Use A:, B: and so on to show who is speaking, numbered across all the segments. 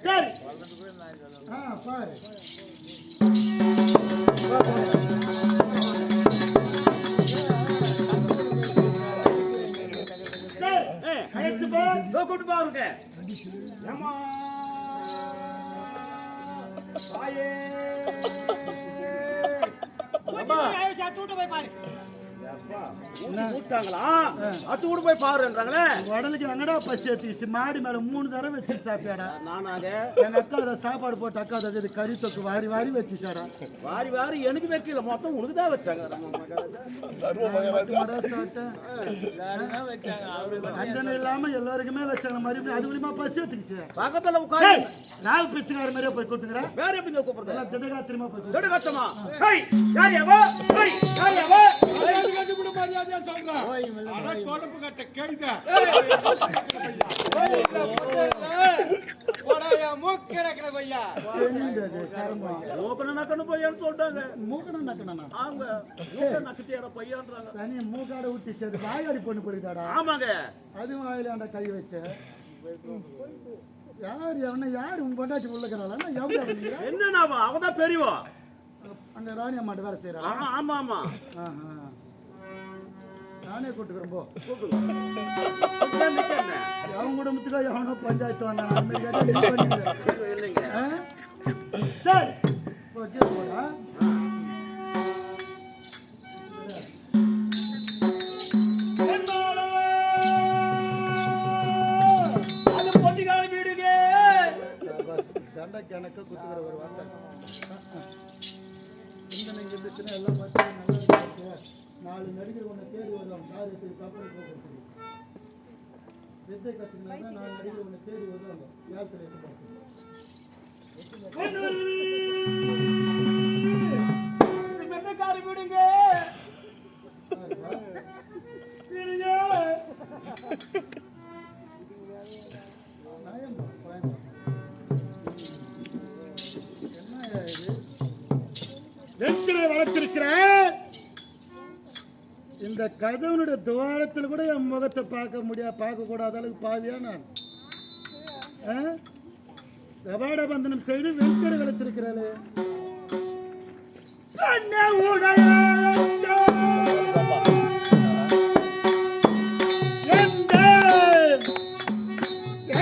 A: சரி பாரு
B: கூட்டு பாருங்க
A: உடலுக்கு எங்கடா பசி ஏத்திச்சு மாடி மேல 3 தடவை வச்சு சாப்பிட்டாடா. நானாக எங்க அக்கா அதை சாப்பாடு போட்டு அக்கா அதை கறி தொக்கு வாரி வாரி வச்சுச்சாடா.
B: வாரி வாரி எனக்கு வைக்கல, மொத்தம் உனக்கு தான் வச்சாங்க.
A: அஞ்சனை இல்லாம எல்லாருக்குமே வச்சாங்க. மறுபடியும் அது மூலியமா பசி ஏத்துக்குச்சு.
B: பக்கத்துல உட்காந்து
A: நான் பிச்சுக்கார மாதிரியே போய் கூப்பிட்டுக்கிறேன்.
B: வேற எப்படி கூப்பிடுறது?
A: திடகாத்திரமா போய்
B: திடகாத்தமா யார் எவ யார் எவ
A: மூக்காட ஊட்டி சேர்த்து வாயாடி பொண்ணு போயிருந்தாடா.
B: ஆமாங்க,
A: அது வாயிலாண்ட கை வச்ச யார் அவன யாரு உன் பொண்டாட்டி உள்ளக்கிறாள்
B: என்ன அவதான் பெரியவா
A: அங்க ராணி அம்மாட்ட வேலை செய்யறா.
B: ஆமா ஆமா
A: நானே கூட்டுக்கிறேன் போ. அவன் குடும்பத்துக்கோ எவனோ பஞ்சாயத்து வந்தாங்க. சரி ஓகே போடா. எனக்கு குத்துக்கிற ஒரு வார்த்தை சிந்தனை இருந்துச்சுன்னா எல்லாம் பார்த்தீங்கன்னா நல்லா 4 நடிகர் ஒன்று தேடி வருவாங்க. காரியத்துக்கு கப்பல் போகிறது வித்தை கற்றுனா 4 நடிகர் ஒன்று தேடி வருவாங்க. யாத்திரை
B: மெத்தக்காரி விடுங்க
A: வளர்த்திருக்கிற இந்த கதவனுடைய துவாரத்தில் கூட என் முகத்தை பார்க்க கூடாத அளவுக்கு பாவியா நான் கபாட பந்தனம் செய்து வெண்கரை வளர்த்திருக்கிறாளே.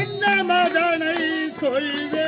A: என்ன மதனை சொல்வே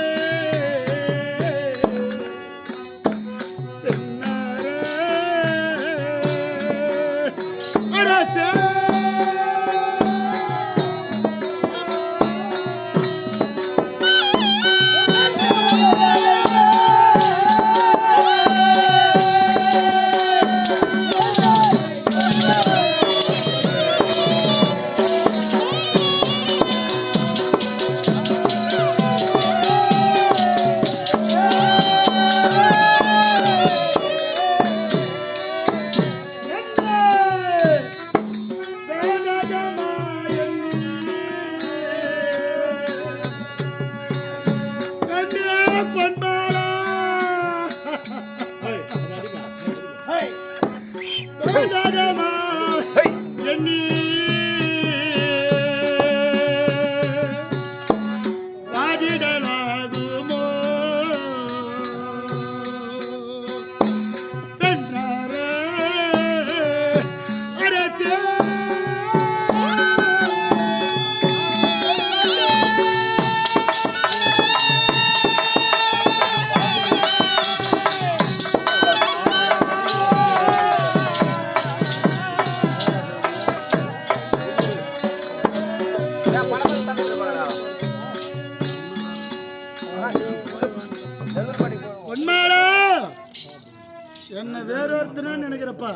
A: என்ன வேறொருத்தன நினைக்கிறப்பா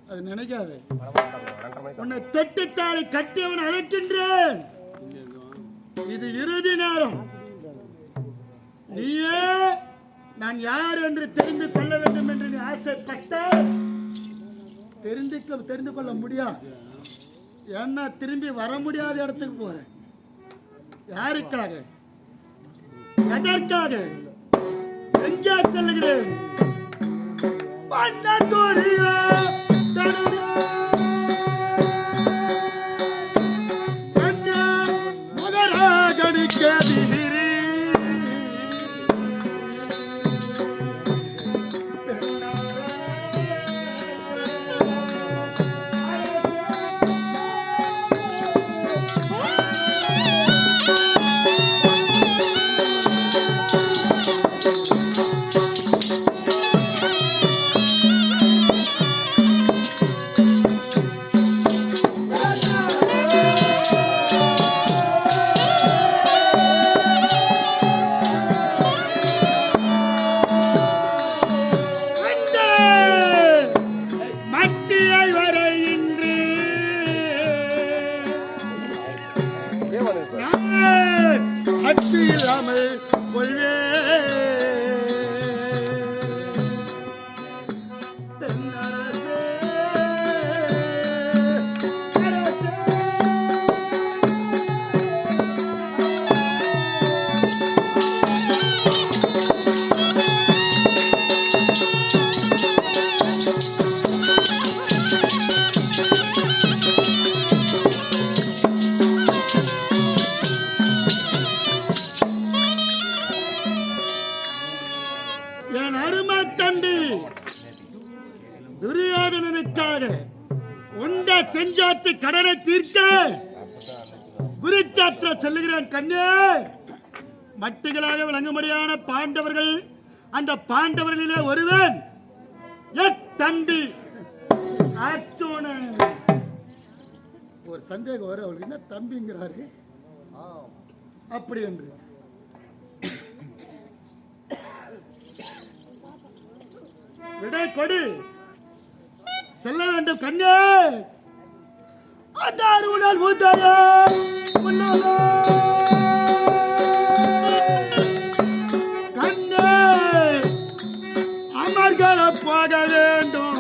A: அது நினைக்காது. உன்னை தொட்டுத்தாளை கட்டியவன் அழைக்கின்றேன். இது இறுதி நேரம். நீயே நான் யார் என்று தெரிந்து கொள்ள வேண்டும் என்று நீ ஆசைப்பட்டால் தெரிந்து கொள்ள முடியாது. ஏன்னா திரும்பி வர முடியாத இடத்துக்கு போறேன். யாருக்காக, எதற்காக, எங்கே செல்லுகிறேன்? மகராஜனுக்கு கொள்வே என் அருமை தம்பி துரியோதனனுக்காக உண்ட செஞ்சாத்து கடனை தீர்க்க குருச்சாத்திர செல்லுகிறான் கண்ணே. மட்டுகளாக விளங்கும்படியான பாண்டவர்கள், அந்த பாண்டவர்களிலே ஒருவன் என் தம்பி அர்ஜுனன். ஒரு சந்தேகம் வர, அவருக்கு என்ன தம்பிங்கிறாரு அப்படி என்று. விடை கொடு, செல்ல வேண்டும் கண்ணே. அந்த அருணால் மூத்தாரே கண்ணே, அமர்களை போக வேண்டும்.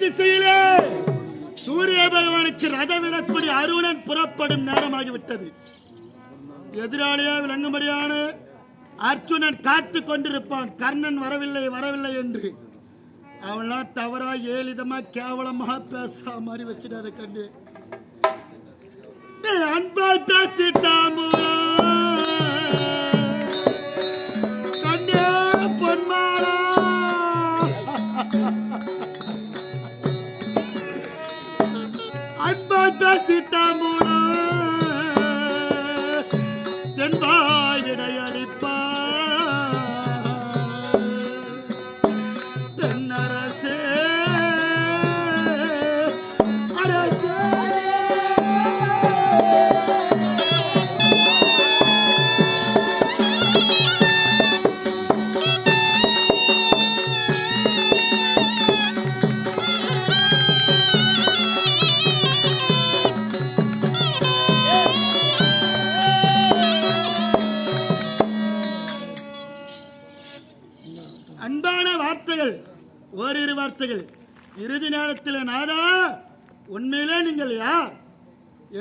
A: திசையிலே சூரிய பகவானுக்கு ரதவிடப்படி அருணன் புறப்படும் நேரமாகிவிட்டது. எதிராளியா விளங்கும்படியான அர்ஜுனன் காத்து கொண்டிருப்பான். கர்ணன் வரவில்லை வரவில்லை என்று. அவன்லாம் தவறா ஏளிதமா கேவலமா பேசுற மாதிரி வச்சுட்டாரு கண்டு. அன்பால் பேசிட்டான் கண்ணே பொன்மாலா. அன்பால் பேசிட்டான் தென்பாய் விடையளிப்பா தென்னரசே அரசே. அன்பான வார்த்தைகள், ஓரிரு வார்த்தைகள். இறுதி நேரத்தில் நாதா உண்மையிலே நீங்கள் யார்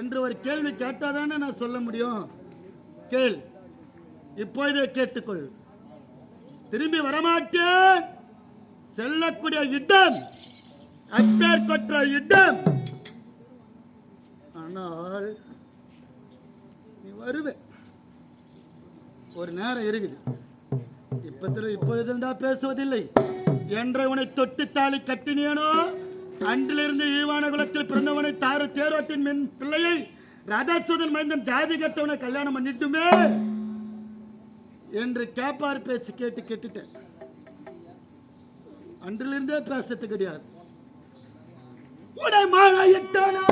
A: என்று ஒரு கேள்வி கேட்டாதானே நான் சொல்ல முடியும். கேள், இப்போதே கேட்டுக்கொள். திரும்பி வரமாட்டேன். செல்லக்கூடிய இடம் அப்பேர் கொற்ற இடம். ஆனால் நீ வருவே, ஒரு நேரம் இருக்குது. இப்பொழுதுதான் பேசுவதில்லை என்ற உன்னை தொட்டு தாலி கட்டினேனோ அன்றிலிருந்து இழிவான குலத்தில் பிறந்தவனை தார தேரோட்டின் மின் பிள்ளையை ராதாசுதன் மைந்தன் ஜாதி கட்டவனை கல்யாணம் பண்ணிட்டுமே என்று கேப்பார் பேச்சு கேட்டு கேட்டுட்டேன். அன்றிலிருந்தே பேசத்து கிடையாது. உடை மாலையிட்டானா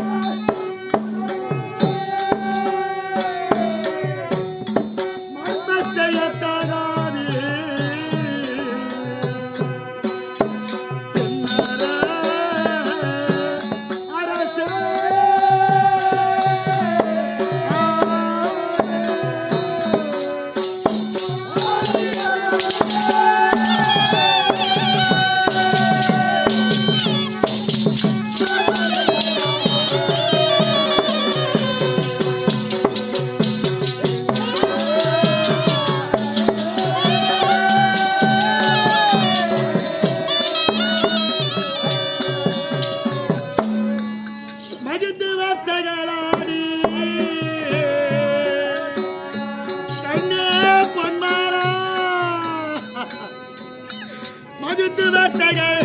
A: மதித்து வார்த்தைகள்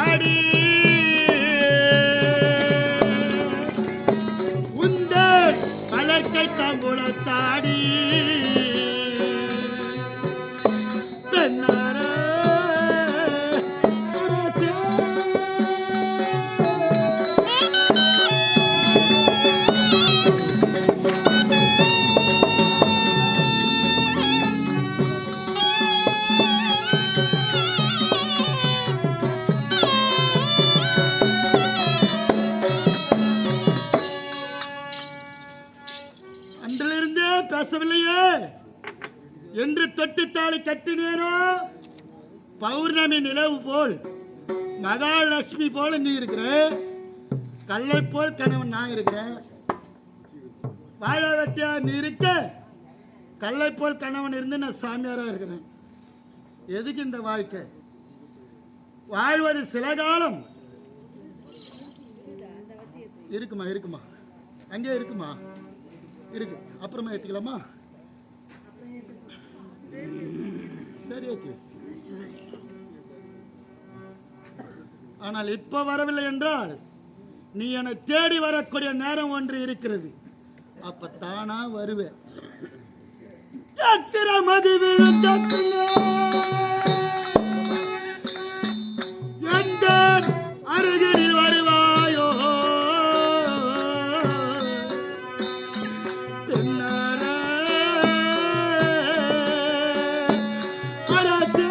A: அடி தொட்டித்தாளி கட்டினேனோ பௌர்ணமி நிலவு போல் மகாலட்சுமி போல நீ இருக்கிற, கல்லை போல் கணவன் நான் இருக்கிறேன். வாழ வெட்டியா நீ இருக்க, கல்லை போல் கணவன் இருந்து நான் சாமியாரா இருக்கிறேன். எதுக்கு இந்த வாழ்க்கை? வாழ்வது சில காலம் இருக்குமா, இருக்குமா, அங்கே இருக்குமா, இருக்கு. அப்புறமா ஏற்றிக்கலாமா? சரி, ஓகே. ஆனால் இப்ப வரவில்லை என்றால் நீ என்னை தேடி வரக்கூடிய நேரம் ஒன்று இருக்கிறது. அப்ப தானா வருவேன். மதி விழுந்த எந்த அருகில் வருவாயோ பின்னரே அரசே.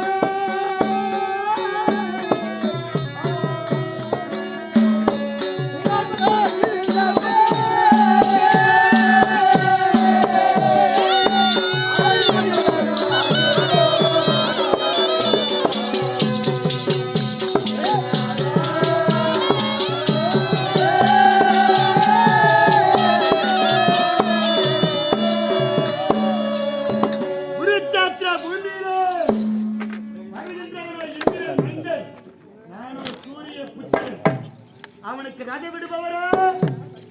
A: அவனுக்கு ரத விடுபவரோ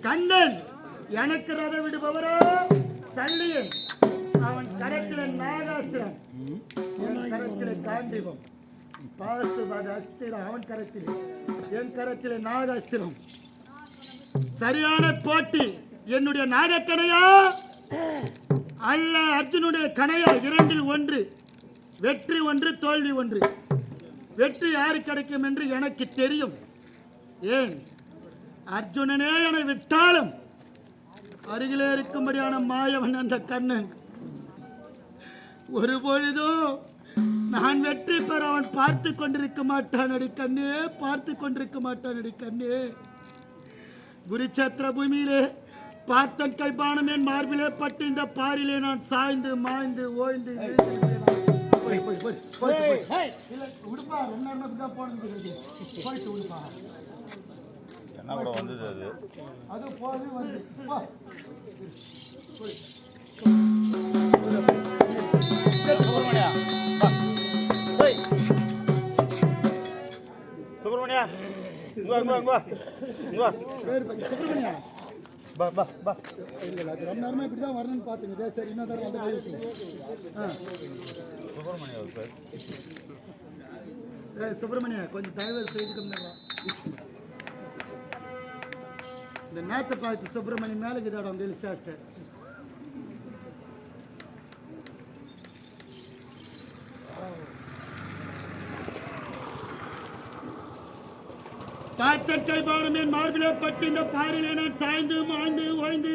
A: கண்ணன், எனக்கு ரத விடுபவரோ சல்லியன். அவன் கரத்தில நாகாஸ்திரம், என் கரத்தில காண்டிபம். பாசுபத அஸ்திரம் அவன் கரத்திலே, என் கரத்திலே நாகாஸ்திரம். சரியான போட்டி. என்னுடைய நாகக்கணையா அல்ல அர்ஜுனுடைய கணையா? இரண்டில் ஒன்று. வெற்றி ஒன்று, தோல்வி ஒன்று. வெற்றி யாரு கிடைக்கும் என்று எனக்கு தெரியும். ஏன், அர்ஜுனனே என்னை விட்டாலும் அருகிலே இருக்கும்படியான மாயவன் அந்த கண்ணன். ஒரு பொழுதும் நான் வெற்றி பெற அவன் பார்த்து கொண்டிருக்க மாட்டான் அடி கண்ணே, பார்த்து கொண்டிருக்க மாட்டான் அடி கண்ணே. குருச்சேத்திர பூமியிலே பார்த்தன் கைபானம் என் மார்பிலே பட்டு இந்த பாரிலே நான் சாய்ந்து மாய்ந்து ஓய்ந்து உடுப்பா. 2 நேரம் தான் போனது, போயிட்டு உடுப்பா.
C: என்ன கூட வந்தது அது?
A: அது போது வந்து வா.
C: சுப்பிரமணியா, சுப்பிரமணியா,
A: சுப்பிரமணியா,
C: பா பா பா.
A: இல்லை, அது 2 நேரமா இப்படி தான் வரணும்னு பார்த்துங்க. சரி, இன்னொரு தடவை வந்து வழி
C: சுப்பிரமணியா சார்.
A: சுப்பிரமணியா, கொஞ்சம் தயவு செய்துக்கணும். இந்த நேற்று பார்த்து சுப்பிரமணியம் மேலுக்கு இதோட வந்து விசாரிச்சிட்டார். பார்த்தற்கை பானம் என் மார்பிலே பட்டு இந்த பாரிலே நான் சாய்ந்து மாய்ந்து ஓய்ந்து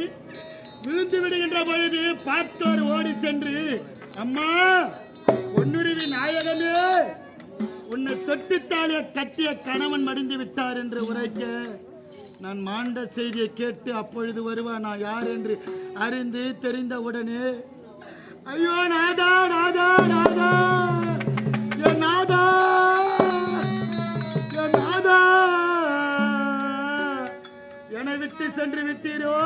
A: விழுந்து விடுகின்ற பொழுது பார்த்தோர் ஓடி சென்று, அம்மா பொன்னுருவி நாயகமே, உன்னை தொட்டுத்தாலிய கட்டிய கணவன் மடிந்து விட்டார் என்று உரைக்க, நான் மாண்ட செய்தியை கேட்டு அப்பொழுது வருவான் நான் யார் என்று அறிந்து தெரிந்த உடனே, ஐயோ நாதா நாதா நாதா, என் நாதா என் நாதா, என்னை விட்டு சென்று விட்டீரோ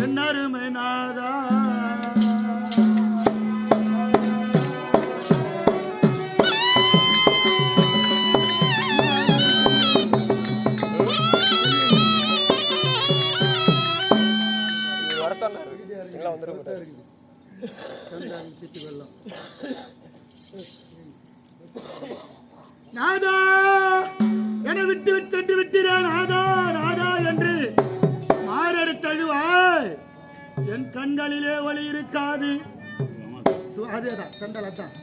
A: என் அருமை நாதா. நாதா, என்னை விட்டு சென்று விட்டீரேன் நாதா நாதா என்று மாரடி தழுவாய். என் கண்களிலே ஒளி இருக்காது. அதேதான் சண்டலத்தான்.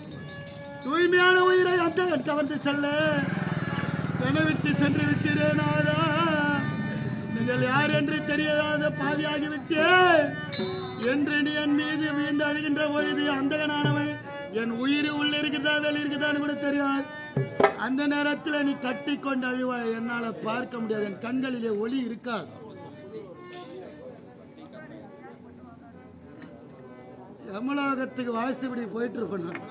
A: தூய்மையான உயிரை அந்த கவர்ந்து செல்ல என்னை விட்டு சென்று விட்டீரேன் நாதா. நீங்கள் யார் என்று தெரியாத பாவியாகிவிட்டேன் என்று நீ என் மீது வீழ்ந்து அழுகின்ற பொழுது அந்தகனானவன் என் உயிர் உள்ள இருக்குதா வெளி இருக்குதான்னு கூட தெரியாது. அந்த நேரத்தில் நீ கட்டி கொண்டு அழுவாய். என்னால பார்க்க முடியாது, என் கண்களிலே ஒளி இருக்காது. யமலோகத்துக்கு வாசிப்படி போயிட்டு இருப்பேன் நான்.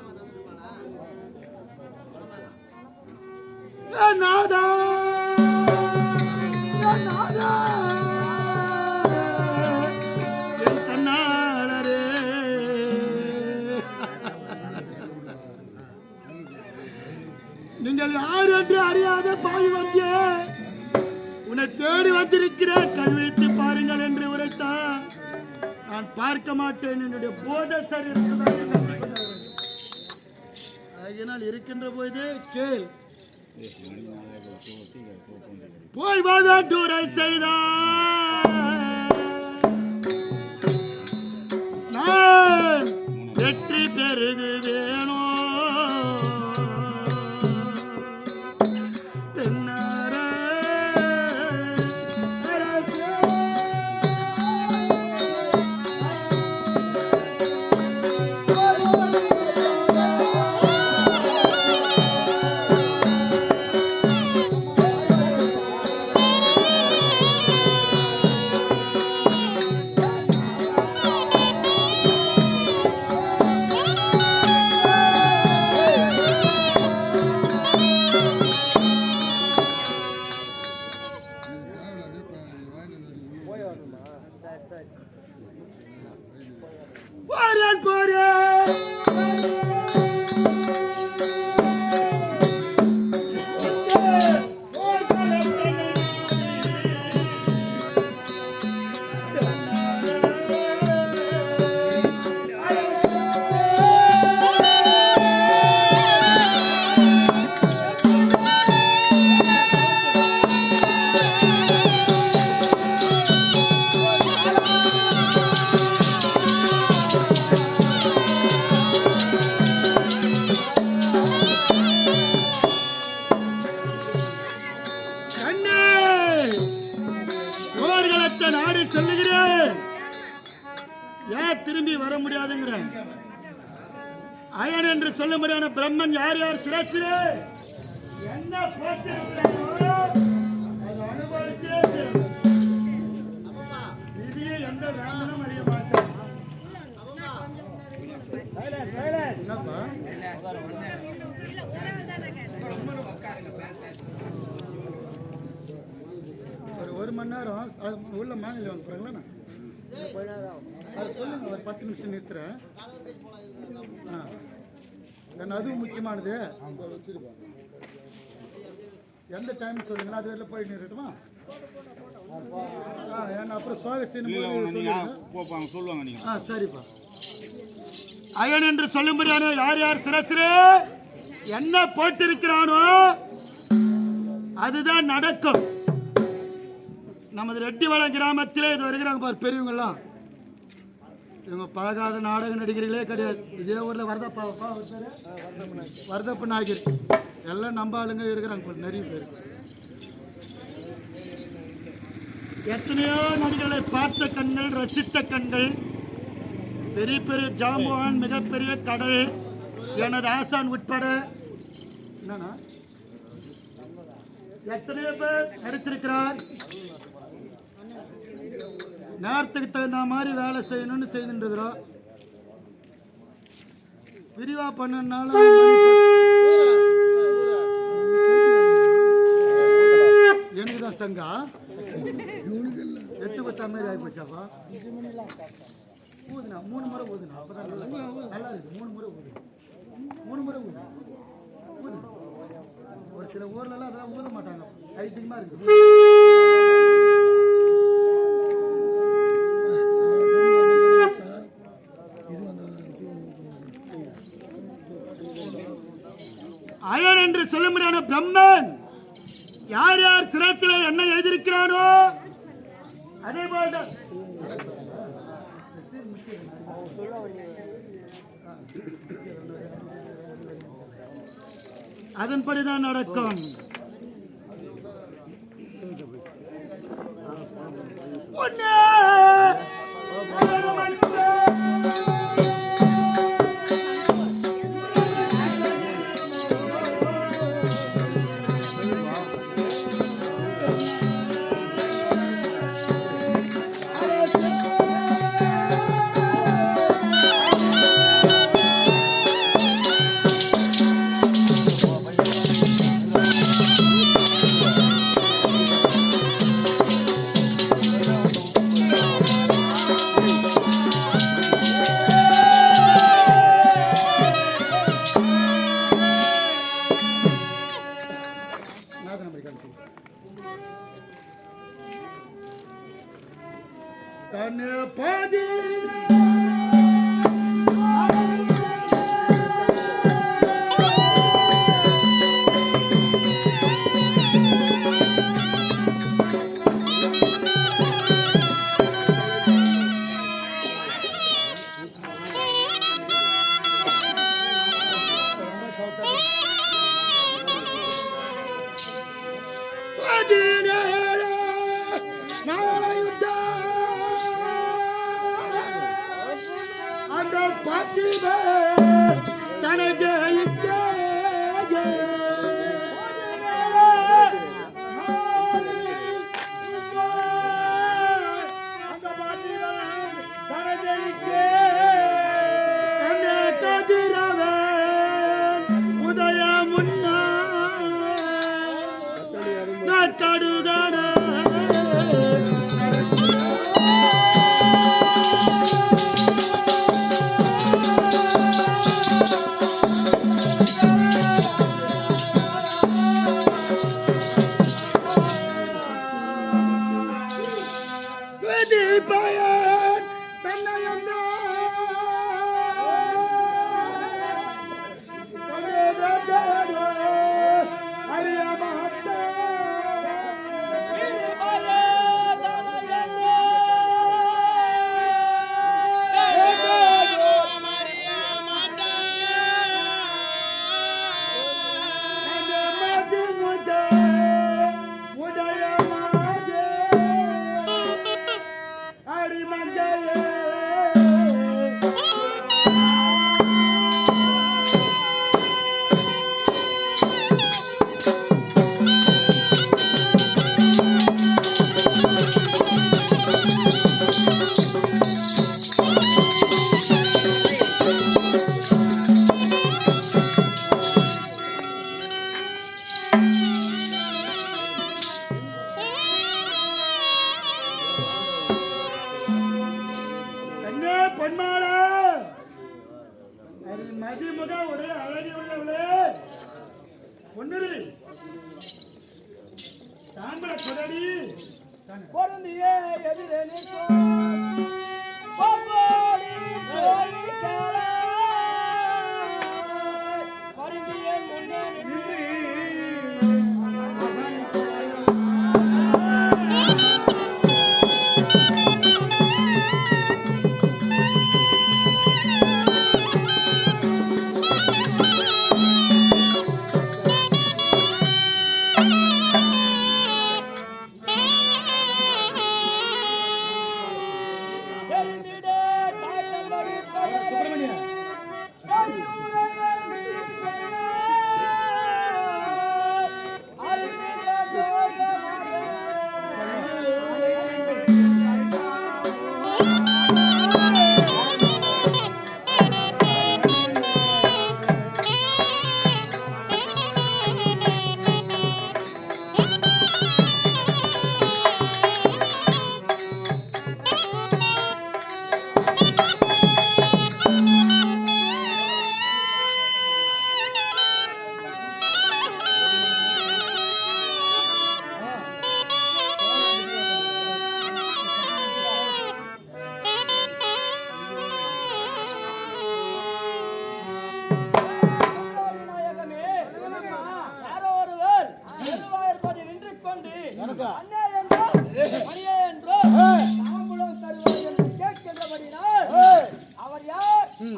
A: நாதா நாதா என் கண்ணாளரே, நீங்கள் யார் என்று அறியாத பாவி வந்தே உன்னை தேடி வந்திருக்கிறேன், கண்விழித்து பாருங்கள் என்று உரைத்தார். நான் பார்க்க மாட்டேன், என்னுடைய போத அதனால் இருக்கின்ற போதே கேள். போய் வாதாட்டூரை செய்தார், நான் வெற்றி பெருகு வேணும். நாடு செல்லுகிறேன், ஏன் திரும்பி வர முடியாதுங்கிற அயன் என்று சொல்ல முடியாத பிரம்மன் யார் யார் சிறச்சிலே என்ன போட்டிருக்கிறாரோ அது அனுபவிச்சே விதியை எந்த வேந்தனும் அறிய மாட்டேன். ஒரு மணி நேரம் உள்ள மாநில வந்துடுறாங்களா? அது சொல்லுங்க, ஒரு 10 நிமிஷம் நிறுத்துறேன். அதுவும் முக்கியமானது. எந்த டைம் சொல்லுங்களா, அது வரையில போய் நிறுட்டுமா? அப்புறம்
C: சொல்லுவாங்க நீங்க.
A: சரிப்பா. அயன் என்று சொல்லும்படியான யார் யார் சிரசிலே என்ன போட்டிருக்கிறானோ அதுதான் நடக்கும். நமது ரெட்டிவளம் கிராமத்திலே இது வருகிறாங்க பார் பெரியவங்கெல்லாம். இவங்க பார்க்காத நாடக நடிகர்களே கிடையாது. இதே ஊரில் வரதப்ப நாயகர் எல்லாம் நம்ம ஆளுங்க இருக்கிறாங்க நிறைய பேர். எத்தனையோ நடிகர்களை பார்த்த கண்கள், ரசித்த கண்கள், பெரிய பெரிய ஜாம்பவான், மிகப்பெரிய கடல், எனது ஆசான் உட்பட என்னன்னா எத்தனையோ பேர் நடித்திருக்கிறார். நேரத்துக்கு தகுந்த மாதிரி வேலை செய்யணும்னு செய்துட்டு இருக்கிறோம். விரிவா பண்ணனால எனக்கு தான் சங்கா 8 10 மாதிரி ஆகி போச்சாப்பா. ஊதுனா 3 முறை ஊதுனா அப்பதான் நல்லா இருக்கு. 3 முறை ஊதுனா 3 முறை ஊதுனா ஊது. ஒரு சில ஊர்லலாம் அதெல்லாம் ஊத மாட்டாங்க, ஐட்டிங்கமாக இருக்குது. அயன் என்று சொல்ல முடியாத பிரம்மன் யார் யார் சிரத்தில் என்ன எழுதியிருக்கிறானோ அதே போல்தான் அதன்படிதான் நடக்கும். கண்ணு பாதி
B: பொருந்தியே எதிரே நிற்கும் பொற்போடி தோழிகளே, வருந்தியே முன்னே நின்று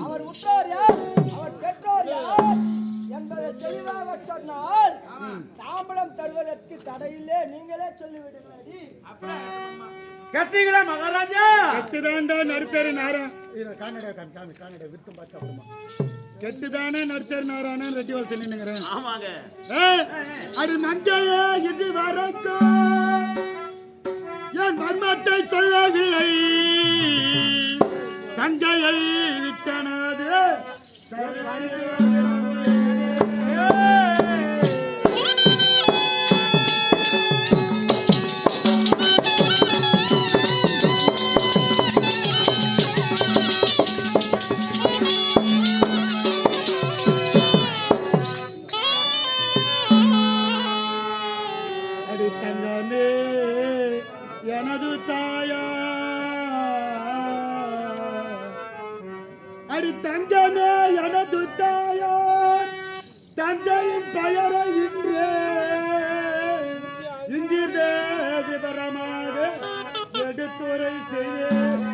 B: அவர் உற்றார் யார், அவர் பெற்றோர் யார் என்பதை தெளிவாக சொன்னால் தாம்பலம் தருவதற்கு தடையில்லை. நீங்களே சொல்லிவிடுங்கள்.
D: கட்டிங்களா மகாராஜா?
A: கெட்டுதாண்டா நடுத்தரு நாராயண வித்து பார்த்தா கெட்டுதானே நடுத்தரு நாராயணன் ரெட்டிவால் சொல்லினுங்கிறேன்.
D: ஆமாங்க.
A: அது மஞ்சளே இது வரைக்கும் என் மர்மத்தை சொல்லவில்லை, சங்கையை விட்டனது அடி தங்கமே எனது தாயா அடி தங்கமே எனது தாயார் தந்தையின் பெயரை இங்கிருந்தே விவரமாக எடுத்துரை செய்வேன்.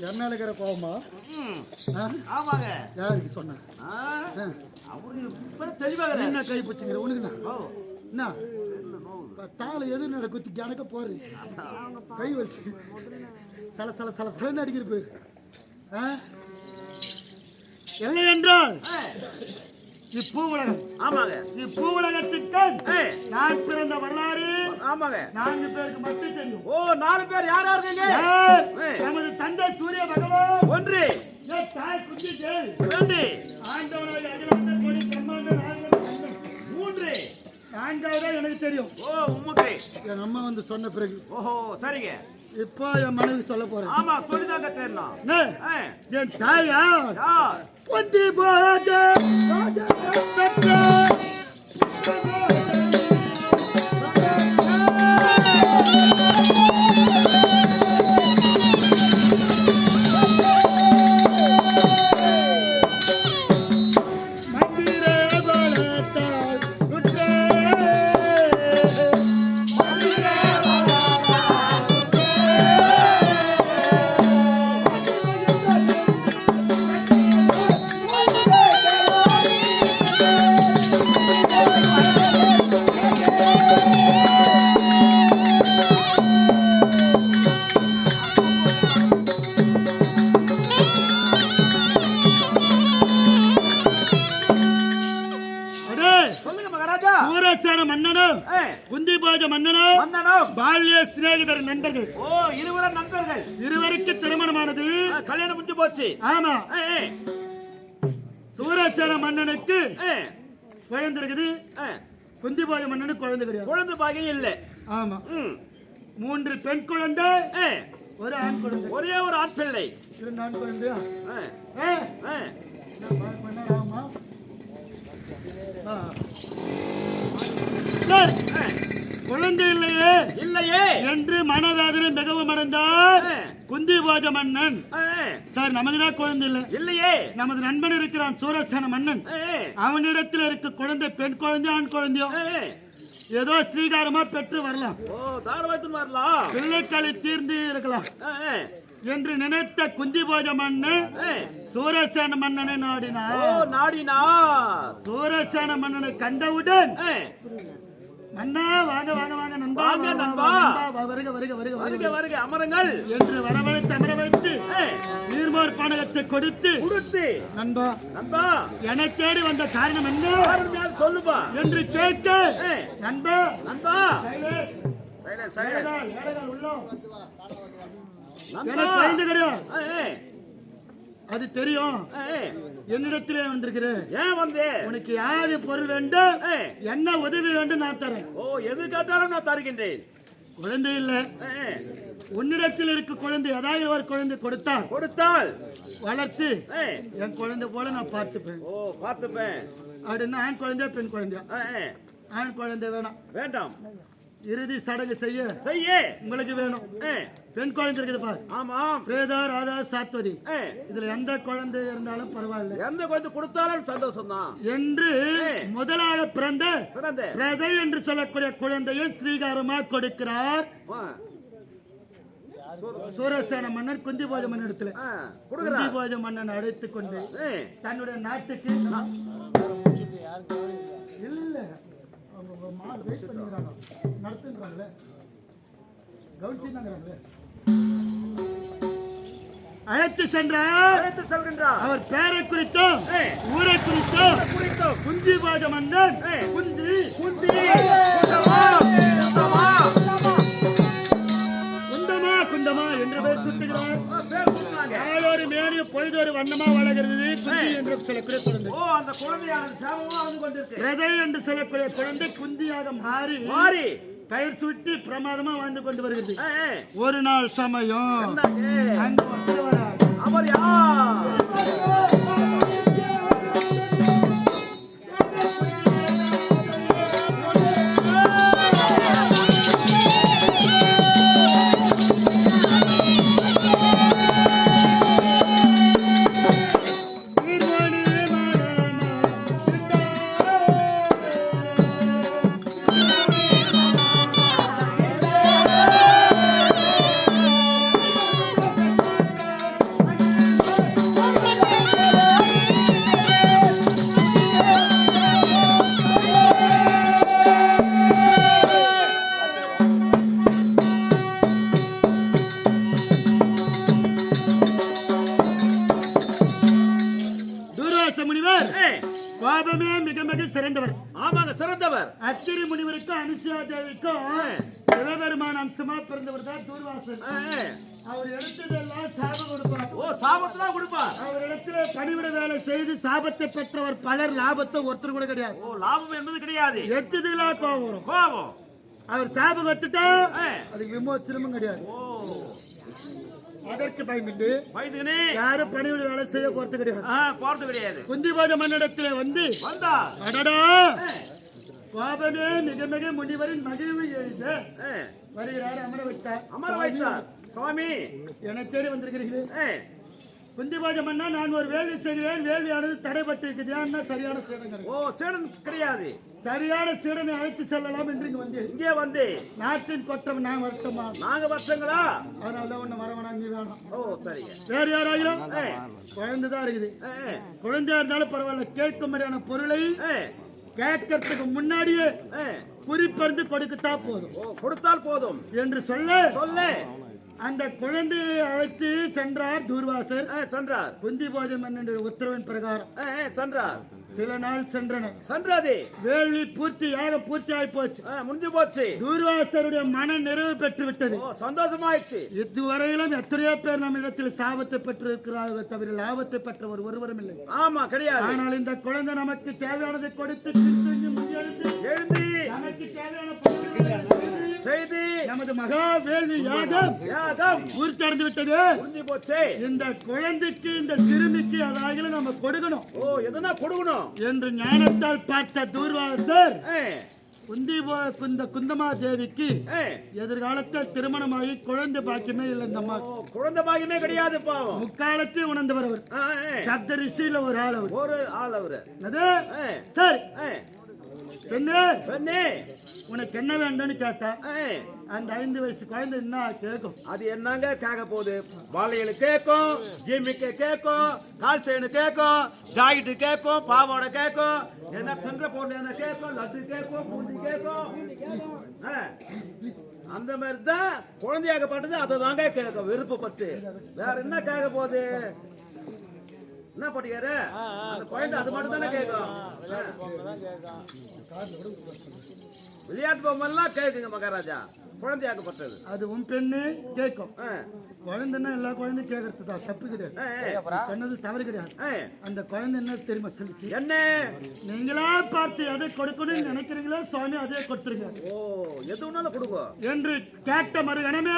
A: என்னால இருக்கிற கோவமா?
B: ஆமாங்க.
A: யாருக்கு சொன்ன? என்ன கை பிடிச்சிங்கிற உனக்கு என்ன தாளை எது நட குத்தி கணக்க போறேன் கை வச்சு சல சல சல சலன்னு அடிக்கிறது இல்லை என்றால் இப்பூவுலகம்.
B: ஆமாங்க.
A: இப்பூவுலகத்திற்கு நான் பிறந்த வரலாறு.
B: ஆமாங்க.
A: 4 பேருக்கு மட்டும் தெரியும்.
B: ஓ 4 பேர் யாரா இருக்கீங்க?
A: நமது தந்தை சூரிய பகவான்
B: ஒன்று,
A: தாய் குந்தி தேவி
B: 2,
A: ஆண்டவனாய் அகிலாண்ட கோடி பிரம்மாண்ட நாயகன்
B: 3,
A: 4வதா எனக்கு தெரியும்.
B: ஓ உமக்கு
A: என் அம்மா வந்து சொன்ன பிறகு.
B: ஓஹோ சரிங்க.
A: இப்போ என் மனைவி சொல்ல போறேன்.
B: ஆமா சொல்லிதாங்க தெரியலாம்.
A: என் தாயார்
B: யார்?
A: குந்தி போஜ ராஜா பெற்ற பால்ய சிநேகிதர் நண்பர்கள்.
B: ஓ இருவரும் நண்பர்கள்.
A: இருவருக்கு திருமணமானது.
B: கல்யாணம் முடிஞ்சு போச்சு.
A: ஆமா. சூரசேன மன்னனுக்கு குழந்தை இருக்குது. குந்திபோஜ மன்னனுக்கு குழந்தை கிடையாது.
B: குழந்தை பாக்கியம் இல்ல.
A: ஆமா. 3 பெண் குழந்தை, ஒரு ஆண் குழந்தை.
B: ஒரே ஒரு ஆண் பிள்ளை.
A: 2 ஆண் குழந்தையா? குழந்தை இல்லையே
B: இல்லையே
A: என்று மனவேதனை மிகவும் அடைந்தார் குந்திபோஜ மன்னன். சார் நமக்கு தான் குழந்தை இல்லை
B: இல்லையே.
A: நமது நண்பன் இருக்கிறான் சூரசேன மன்னன். அவனிடத்தில் இருக்க குழந்தை பெண் குழந்தை ஆண் குழந்தையோ ஏதோ ஸ்ரீகாரமா பெற்று வரலாம்.
B: ஓ தாராளமா வரலாம்.
A: பிள்ளைக்களி தீர்ந்து இருக்கலாம் என்று நினைத்த குந்திபோஜ மன்னன் சூரசேன மன்னனை நாடினார். சூரசேன மன்னனை கண்டவுடன் அண்ணா வாங்க வாங்க வாங்க நண்பா நண்பா வருக வருக வருக
B: வருக வருக அமருங்கள்
A: என்று வரவழைத்து அமர வைத்து நீர்மோர் பானகத்தை கொடுத்து நண்பா நண்பா என்னை தேடி வந்த காரணம் என்ன
B: சொல்லுப்பா
A: என்று கேட்டு நண்பா
B: நண்பா
A: கிடையாது அது தெரியும். என்னிடத்திலே வந்திருக்கிற
B: ஏன் வந்து
A: உனக்கு யாது பொருள் வேண்டும் என்ன உதவி வேண்டும் நான் தரேன்.
B: ஓ எது கேட்டாலும் நான் தருகின்றேன்.
A: குழந்தை இல்ல உன்னிடத்தில் இருக்க குழந்தை ஏதாவது ஒரு குழந்தை கொடுத்தால் வளர்த்து என் குழந்தை போல நான் பார்த்துப்பேன்.
B: ஓ பார்த்துப்பேன்
A: அப்படின்னா ஆண் குழந்தையா பெண் குழந்தையா? ஆண் குழந்தை வேண்டாம். இறுதி சடங்கு செய்ய உங்களுக்கு வேணும். பெண் குழந்தை இருக்குது பாரு.
B: ஆமாம்.
A: பிரேதா ராதா சாத்வதி இதுல எந்த குழந்தை இருந்தாலும் பரவாயில்ல.
B: எந்த குழந்தை கொடுத்தாலும் சந்தோஷம் தான்
A: என்று முதலாக பிறந்த பிரதை என்று சொல்லக்கூடிய குழந்தையை ஸ்ரீகாரமா கொடுக்கிறார் சூரசேன மன்னன் குந்திபோஜ மன்னன் இடத்துல குந்திபோஜ மன்னன் அழைத்து கொண்டு தன்னுடைய நாட்டுக்கு இல்ல நடத்துறாங்களே கவனிச்சுங்கிறாங்களே அழைத்து சென்றார். அவர் பேரை குறித்தும் ஊரை குறித்தும் குந்திபோஜ மன்னன் குந்தமா என்று பெயர் சுட்டுகிறார். நாளொரு மேனி பொழுதொரு வண்ணமா வளர்கிறது. குந்தி என்று சொல்லக்கூடிய குழந்தை, ரதை என்று சொல்லக்கூடிய குழந்தை குந்தியாக மாறி பெயர் சுட்டி பிரமாதமா வாழ்ந்து கொண்டு வருகிறது. ஒரு நாள் சமயம் அங்கு அவர் பாபமே மிக மிக சிறந்தவர்.
D: ஆமாங்க, சிறந்தவர்.
A: அத்திரி முனிவருக்கும் அனுசுயா தேவிக்கும் சிவபெருமான் அம்சமா பிறந்தவர் தான் தூர்வாசன். அவர் எடுத்ததெல்லாம் சாபம் கொடுப்பார்.
D: ஓ, சாபத்தை கொடுப்பார்.
A: அவர் இடத்துல பணிவிட வேலை செய்து சாபத்தை பெற்றவர் பலர், லாபத்தை ஒருத்தர் கூட கிடையாது.
D: ஓ, லாபம் என்பது கிடையாது.
A: எடுத்ததுலாம் கோபம். அவர் சாபம் கட்டுட்டா அதுக்கு விமோச்சனமும் கிடையாது. அதற்கு பயமிட்டு யாரும் பணிவிட வேலை செய்ய போறது கிடையாது. குந்திபோஜ மன்னிடத்திலே அடடா கோபமே மிக மிக முனிவரின் மகிழ்வு எழுத வருகிறார். அமர வைத்தார். சுவாமி என்னை தேடி வந்திருக்கிறீர்களே. குந்திபோஜ மன்னா, நான் ஒரு வேள்வி செய்கிறேன். வேள்வியானது தடைபட்டு இருக்குது. சரியான சீடன்.
D: ஓ, சீடன் கிடையாது.
A: சரியான சீடனை அழைத்து செல்லலாம் என்று இங்கே வந்து நாட்டின் கொற்றம் நான் வரட்டுமா?
D: நாங்க வருஷங்களா?
A: அதனாலதான் ஒண்ணு வரவனா, நீ வேணாம்.
D: ஓ, சரிங்க.
A: வேற யாராயிரும் குழந்தைதான் இருக்குது. குழந்தையா இருந்தாலும் பரவாயில்ல, கேட்கும்படியான பொருளை கேட்கறதுக்கு முன்னாடியே குறிப்பறிந்து கொடுக்கத்தான் போதும்.
D: கொடுத்தால் போதும்
A: என்று சொல்ல
D: அந்த
A: குழந்தையை அழைத்து சென்றார் தூர்வாசர்.
D: சென்றார்.
A: குந்திபோஜ மன்னன் உத்தரவின் பிரகாரம்
D: சென்றார்.
A: சில நாள்
D: சென்றது.
A: வேள்வி பூர்த்தி ஆகி போச்சு,
D: முடிஞ்சு போச்சு.
A: தூர்வாசருடைய மன நிறைவு பெற்று விட்டது.
D: சந்தோஷமாயிடுச்சு.
A: இதுவரையிலும் எத்தனையோ பேர் நம்ம இடத்தில் சாபத்தை பெற்று இருக்கிறார்கள், தவிர லாபத்தை பெற்றவர் ஒருவரும் இல்லை.
D: ஆமா, கிடையாது.
A: ஆனால் இந்த குழந்தை நமக்கு தேவையானதை கொடுத்து
D: எழுந்து
A: நமக்கு தேவையான
D: செய்து
A: நமது மகா வேள்வி யாகம் பூர்த்தி அடைந்து விட்டது.
D: முடிஞ்சு போச்சு.
A: இந்த குழந்தைக்கு, இந்த சிறுமிக்கு அதாவது நம்ம கொடுக்கணும்.
D: ஓ, எதனா கொடுக்கணும்
A: என்று ஞானத்தால் பார்த்த தூர்வாசர் குந்தமா தேவிக்கு எதிர்காலத்தில் திருமணமாகி குழந்தை பாக்கியமே இல்லை. இந்த அம்மா
D: குழந்தை பாக்கியமே கிடையாது. பாவம்.
A: முக்காலத்தையும் உணர்ந்தவர் அவர். சப்த ரிஷியில ஒரு ஆள் அவரு. சரி பெண்ணே, உனக்கு என்ன வேண்டும்னு கேட்டா அந்த 5 வயசு குழந்தை என்ன கேட்கும்?
D: அது என்னங்க கேட்க போகுது? வாழையில கேட்கும், ஜிம்மிக்கு கேட்கும், கால் செயின் கேட்கும், ஜாக்கெட்டு கேட்கும், பாவாடை கேட்கும், என்ன சந்திர போன என்ன கேட்கும், லட்டு கேட்கும், பூந்தி கேட்கும். அந்த மாதிரி தான் குழந்தையாகப்பட்டது. அதை தாங்க கேட்கும் விருப்பப்பட்டு. வேற என்ன கேட்க போகுது? என்ன போட்டியாரு? அந்த குழந்தை அது மட்டும் தானே கேட்கும். விளையாட்டு பொம்மெல்லாம் கேட்குங்க மகாராஜா. குழந்தையாக்கப்பட்டது அது
A: உன் பெண்ணு கேட்கும். குழந்தைன்னா எல்லா குழந்தையும் கேட்கறது தான், தப்பு கிடையாது, சொன்னது தவறு கிடையாது. அந்த குழந்தை என்ன தெரியுமா சொல்லிச்சு?
D: என்ன
A: நீங்களா பார்த்து எதை கொடுக்கணும்னு நினைக்கிறீங்களோ சுவாமி அதே கொடுத்துருங்க.
D: ஓ, எது ஒன்னாலும் கொடுங்க
A: என்று கேட்ட மறுகணமே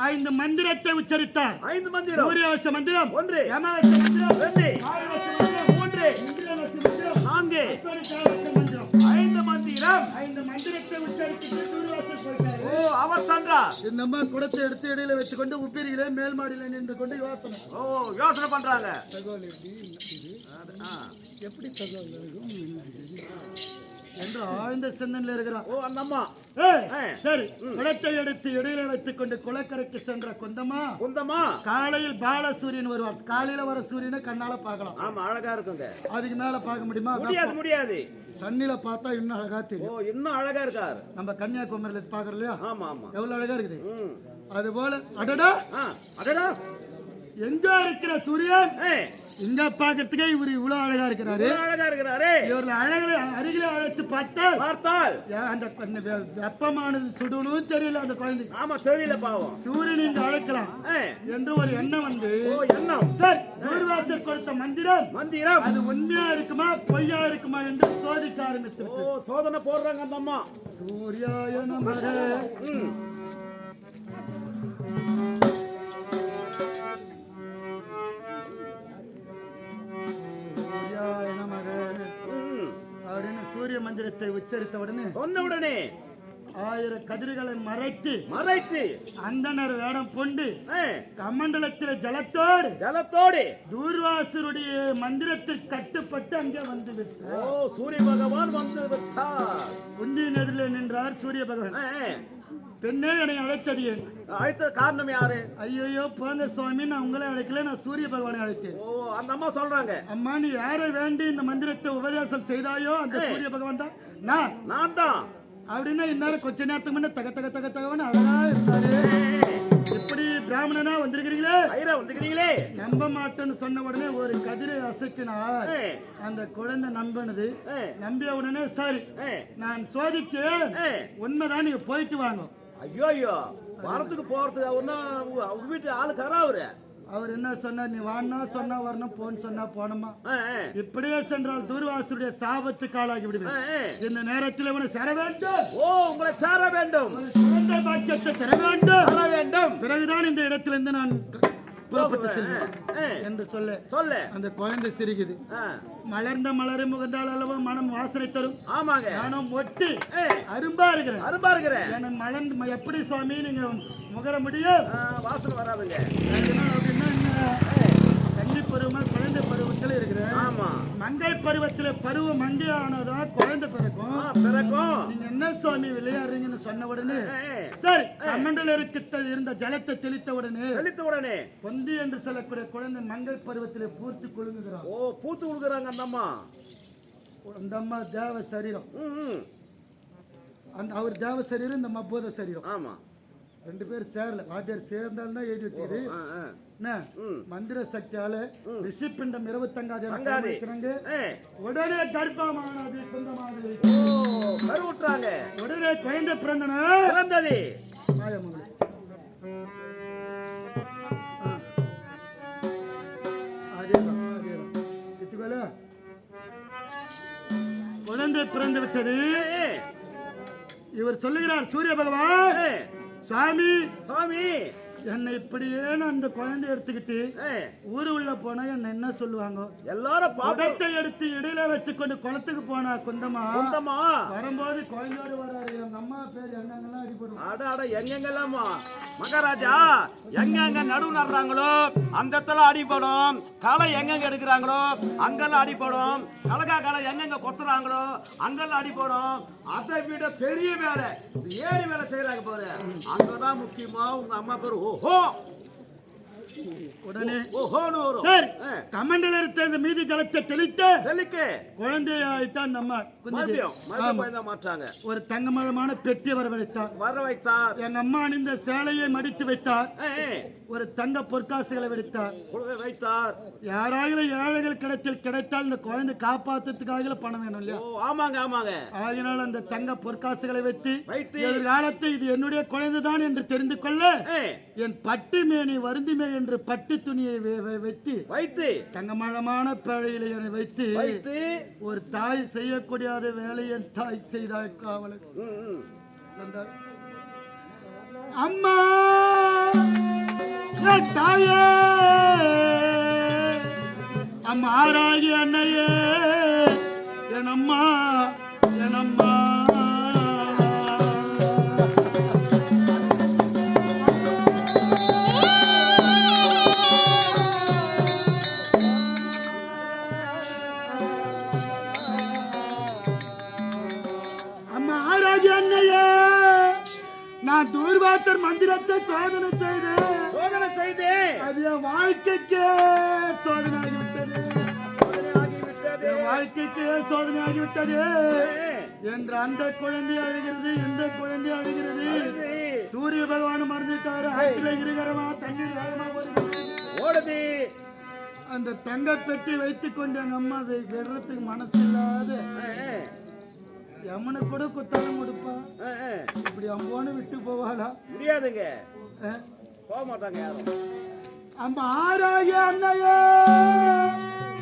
A: 5 மந்திரத்தை உச்சரித்தார்.
D: 5 மந்திரம்.
A: சூரியவச மந்திரம்
D: 1,
A: யமவச மந்திரம்
D: 2,
A: ஆயுர்வச மந்திரம்
D: 3,
A: இந்திரவச மந்திரம்
D: 4,
A: அஸ்வரிகாவச மந்திரம்
D: 5 மந்திரம்.
A: 5 மந்திரத்தை உச்சரித்து தூர்வாசர் போயிட்டார்.
D: ஓ, அவர் சென்றார்.
A: இந்த அம்மா குடத்தை எடுத்து இடையில வச்சுக்கொண்டு உப்பிரிகளே மேல் மாடியில நின்று கொண்டு யோசனை.
D: ஓ, யோசனை பண்றாங்க.
A: தகவல் எப்படி தகவல் என்று ஆழ்ந்த சிந்தனையில் இருக்கிறான்.
D: ஓ அந்த அம்மா.
A: ஏய், சரி, குளத்தை எடுத்து இடையில வைத்துக் கொண்டு குளக்கரைக்கு சென்ற குந்தமா
D: குந்தமா
A: காலையில் பாலசூரியன் வருவார். காலையில வர சூரியனை கண்ணால பார்க்கலாம்.
D: ஆமா அழகா இருக்குங்க.
A: அதுக்கு மேல பார்க்க முடியுமா?
D: முடியாது முடியாது.
A: தண்ணில பார்த்தா இன்னும் அழகா
D: ஓ
A: தெரியும்.
D: இன்னும் அழகா இருக்காரு.
A: நம்ம கன்னியாகுமரியில பாக்குறோம் இல்லையா,
D: ஆமா ஆமா.
A: எவ்வளவு அழகா இருக்குது.
D: ம்.
A: அது போல அடடா
D: அடடா
A: எங்க இருக்கிற சூரியன்
D: ஏய்
A: இங்க பாக்கிறதுக்கே இவர் இவ்வளவு அழகா இருக்கிறாரு.
D: இவ்வளவு அழகா இருக்கிறாரே.
A: இவர்கள் அழகில அருகில அழைத்து பார்த்தால்
D: பார்த்தால்
A: அந்த வெப்பமானது சுடணும் தெரியல அந்த குழந்தைக்கு.
D: ஆமா தெரியல பாவம்.
A: சூரியன் இங்க அழைக்கலாம் என்று ஒரு எண்ணம் வந்து,
D: ஓ எண்ணம்.
A: சார் தூர்வாசர் கொடுத்த மந்திரம்
D: மந்திரம்
A: அது உண்மையா இருக்குமா பொய்யா இருக்குமா என்று சோதிக்க ஆரம்பித்து
D: ஓ சோதனை போடுறாங்க அந்த அம்மா.
A: சூர்யாய நமக. சூர்யாய நமக அப்படின்னு சூரிய மந்திரத்தை உச்சரித்த உடனே
D: சொன்ன உடனே
A: 1000 கதிர்களை மறைத்து
D: மறைத்து
A: அந்தனர் வேடம் கொண்டு
D: ஏய்,
A: கமண்டலத்தில ஜலத்தோடு
D: ஜலத்தோடு
A: தூர்வாசருடைய மந்திரத்தில் கட்டுப்பட்டு அங்கே வந்து விட்டார்.
D: ஓ சூரிய பகவான் வந்து விட்டார்.
A: குந்தியின் எதிரில் நின்றார் சூரிய பகவான்.
D: ஏய்,
A: பெண்ணே என்னை அழைத்தது ஏன்?
D: அழைத்த காரணம் யாரு?
A: ஐயோ போங்க சுவாமி, நான் உங்களை அழைக்கல, நான் சூரிய பகவானை அழைத்தேன்.
D: ஓ அந்த அம்மா சொல்றாங்க.
A: அம்மா நீ யாரை வேண்டி இந்த மந்திரத்தை உபதேசம் செய்தாயோ அந்த சூரிய பகவான் தான்
D: நான் தான்
A: அப்படின்னா இந்நேரம் கொஞ்ச நேரத்துக்கு முன்ன தக தக தக தகவன்னு அழகா இருந்தாரு. இப்படி பிராமணனா வந்திருக்கிறீங்களே,
D: ஐரா வந்துக்கிறீங்களே.
A: நம்ப மாட்டேன்னு சொன்ன உடனே ஒரு கதிரை அசைக்கினார். அந்த குழந்தை நம்பினது. நம்பிய உடனே சரி நான் சோதித்தேன், உண்மைதான், நீங்க போயிட்டு வாங்க.
D: ஐயோ ஐயோ வாரத்துக்கு போறதுக்கு அவர்னா அவங்க வீட்டு ஆளுக்காரா அவரு.
A: அவர் என்ன சொன்னார்? நீ வான்னா சொன்னா வரணும், போன்னு சொன்னா போனோமா. இப்படியே சென்றால் தூர்வாசருடைய சாபத்துக்கு ஆளாகி விடுவேன். இந்த நேரத்தில் இவனை சேர வேண்டும்.
D: ஓ உங்களை சேர வேண்டும்.
A: குழந்தை பாக்கியத்தை தர வேண்டும்.
D: சேர வேண்டும்.
A: பிறகுதான் இந்த இடத்திலிருந்து நான் புறப்பட்டு செல்வேன் என்று சொல்ல அந்த குழந்தை சிரிக்குது. மலர்ந்த மலரை முகந்தால் அளவு மனம் வாசனை தரும்.
D: ஆமாங்க.
A: நானும் ஒட்டி அரும்பா இருக்கிறேன்.
D: அரும்பா இருக்கிறேன்.
A: எனக்கு மலர்ந்து எப்படி சுவாமி நீங்க முகர முடியும்?
D: வாசனை வராதுங்க.
A: அப்படின்னா கன்னி பருவம் குழந்தை பருவத்தில் இருக்கிறேன்.
D: ஆமா.
A: மங்கை பருவத்தில் பருவம் மங்கை ஆனதான் குழந்தை பிறக்கும்.
D: பிறக்கும்.
A: நீங்க என்ன சுவாமி விளையாடுறீங்கன்னு சொன்ன உடனே சரி கமண்டல இருந்த ஜலத்தை தெளித்த உடனே பொந்தி என்று சொல்லக்கூடிய குழந்தை மங்கை பருவத்திலே பூர்த்தி கொள்ளுகிறான்.
D: ஓ பூத்து கொடுக்குறாங்க அந்த அம்மா.
A: அந்த அம்மா தேவ சரீரம். அந்த அவர் தேவ சரீரம், இந்த அம்மா பூத சரீரம்.
D: ஆமா.
A: ரெண்டு பேரும் சேரல. வாத்தியார் சேர்ந்தாலும் தான் எழுதி வச்சுக்குது. மந்திர சக்தியால ரிஷிப்பிண்டம் 25 உடனே கர்ப்பமானது குந்தமானது.
D: கருவுற்றாங்க.
A: உடனே குழந்தை பிறந்தது. குழந்தை பிறந்து விட்டது. இவர் சொல்லுகிறார் சூரிய பகவான், சுவாமி என்னை இப்படியே நான் அந்த குழந்தை எடுத்துக்கிட்டு ஊரு உள்ள போனா என்ன என்ன சொல்லுவாங்க? எல்லாரும் படத்தை எடுத்து இடையில வச்சுக்கொண்டு குளத்துக்கு போனா குந்தமா வரும்போது குழந்தையோடு வராரு. எங்க அம்மா பேர் எங்கெங்கெல்லாம் அடிபடும்.
D: அட எங்கெங்கெல்லாம் மகாராஜா எங்கெங்க நடுவு நடுறாங்களோ அந்த இடத்துல அடிபடும். களை எங்கெங்க எடுக்கிறாங்களோ அங்கெல்லாம் அடிபடும். கலகா களை எங்கெங்க கொத்துறாங்களோ அங்கெல்லாம் அடிபடும். அதை விட பெரிய வேலை ஏறி வேலை செய்யறாங்க பாரு, அங்கதான் முக்கியமா உங்க அம்மா பேரு. ஓஹோ
A: உடனே
D: ஓஹோன்னு வரும்.
A: கமண்டல இருந்த மீதி ஜலத்தை தெளிக்க குழந்தையாயிட்டா அந்த அம்மா
D: மாற்றாங்க.
A: ஒரு தங்கமழமான பெட்டி வர வைத்தார். எங்க அம்மா அணிந்த சேலையை மடித்து வைத்தார். ஒரு தங்க பொற்காசுகளை வைத்தார். யாராவது ஏழைகள் கிடைத்தால் இந்த குழந்தை காப்பாத்துறதுக்காக பணம் வேணும் இல்லையா?
D: ஆமாங்க ஆமாங்க.
A: அதனால அந்த தங்க பொற்காசுகளை வைத்து எதிர்காலத்தை இது என்னுடைய குழந்தைதான் என்று தெரிந்து கொள்ள என் பட்டு மேனி வருந்திமே என்று பட்டு துணியை வைத்து தங்கமழமான பேழையில வைத்து ஒரு தாய் செய்யக்கூடிய வேலை என் தாய் செய்தாய் காவலர். அம்மா தாயே, அம்மாராகி அன்னையே, என் அம்மா என் அம்மா. மாஸ்டர் மந்திரத்தை சோதனை செய்து அது என் வாழ்க்கைக்கே சோதனை ஆகிவிட்டது. என் வாழ்க்கைக்கே சோதனை ஆகிவிட்டது என்று அந்த குழந்தை அழுகிறது, இந்த குழந்தை அழுகிறது. சூரிய பகவான் மறந்துட்டாரு. ஆற்றில இருகரமா தண்ணீர் வேகமா ஓடுது. அந்த தங்க பெட்டி வைத்துக் கொண்டு எங்க அம்மா விடுறதுக்கு மனசு இல்லாத யமனை கூட குத்தாலும் கொடுப்பா. இப்படி அம்போன்னு விட்டு போவாளா?
D: முடியாதுங்க, போக மாட்டாங்க யாரும்.
A: அம்மா ஆராய அண்ணையே,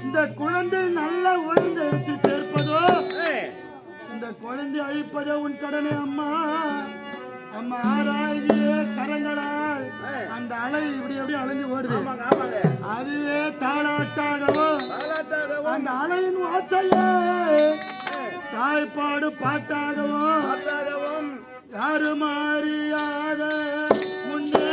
A: இந்த குழந்தை நல்ல உயர்ந்த இடத்தில் சேர்ப்பதோ, இந்த குழந்தை அழிப்பதோ உன் கடனே அம்மா. அம்மா ஆராய கரங்களால் அந்த அலை இப்படி எப்படி அலைஞ்சு ஓடுது, அதுவே தாளாட்டாகவும் அந்த அலையின் வாசையே தாய்ப்பாடு பாட்டாகவும் யாரும் அறியாத முன்னே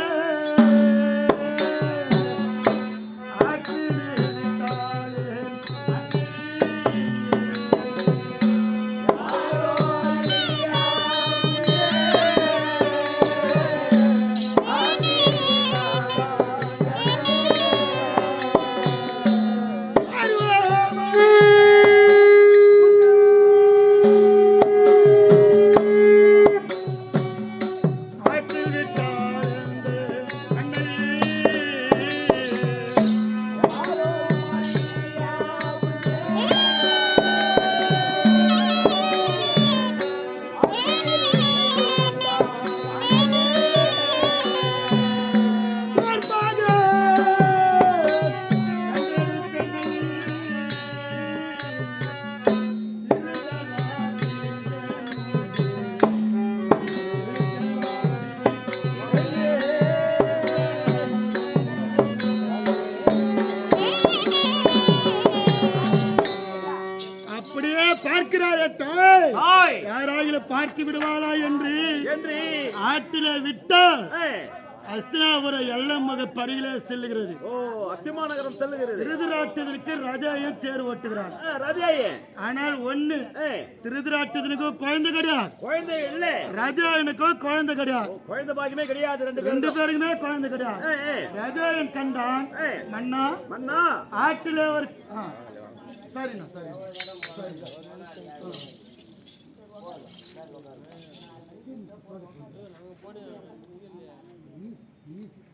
A: பார்த்து விடுவாளா என்று ஆற்றிலே விட்டால் அஸ்தினாபுரம் எல்லம்மக பரிகிலே செல்லுகிறது.
D: அத்திமாநகரம் செல்லுகிறது.
A: திருதராட்டத்திற்கு ரஜாயை தேர் ஓட்டுகிறார். ஆனால் ஒண்ணு, திருதராட்டத்திற்கு குழந்தை கிடையாது, குழந்தை இல்ல. ரஜாயனுக்கோ குழந்தை கிடையாது, குழந்தை பாக்கியமே கிடையாது. ரெண்டு பேருக்குமே குழந்தை கிடையாது. ரஜாயன் கண்டான், மன்னா மன்னா ஆற்றிலே ஒரு சரிண்ணா சரி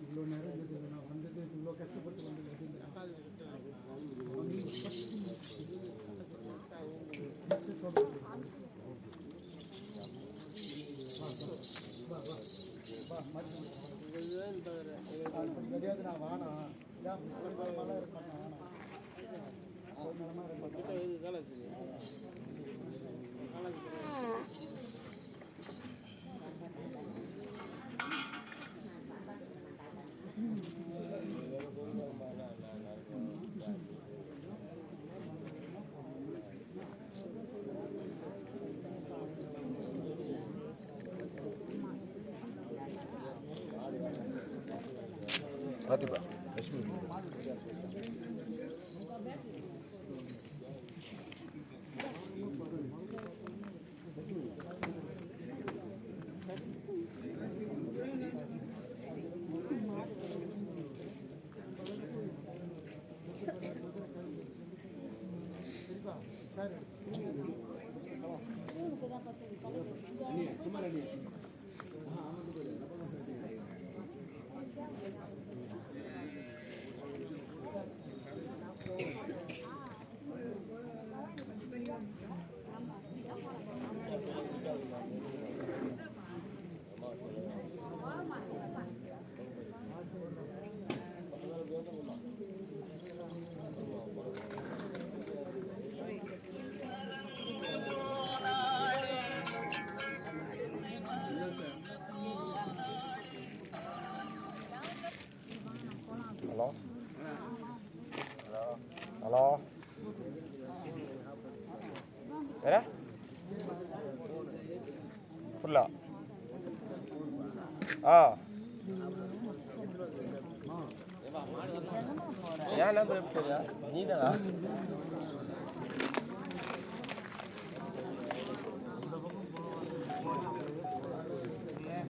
A: இவ்வளோ நேரம் நான் வந்தது இவ்வளோ கஷ்டப்பட்டு வந்தது. கிடையாது நான் வானா மழை இருப்பாங்க
C: சாத்திப்பா லட்சுமி ஹலோ வேற புரியல. ஏன் நம்பர் எப்படி நீ தானா?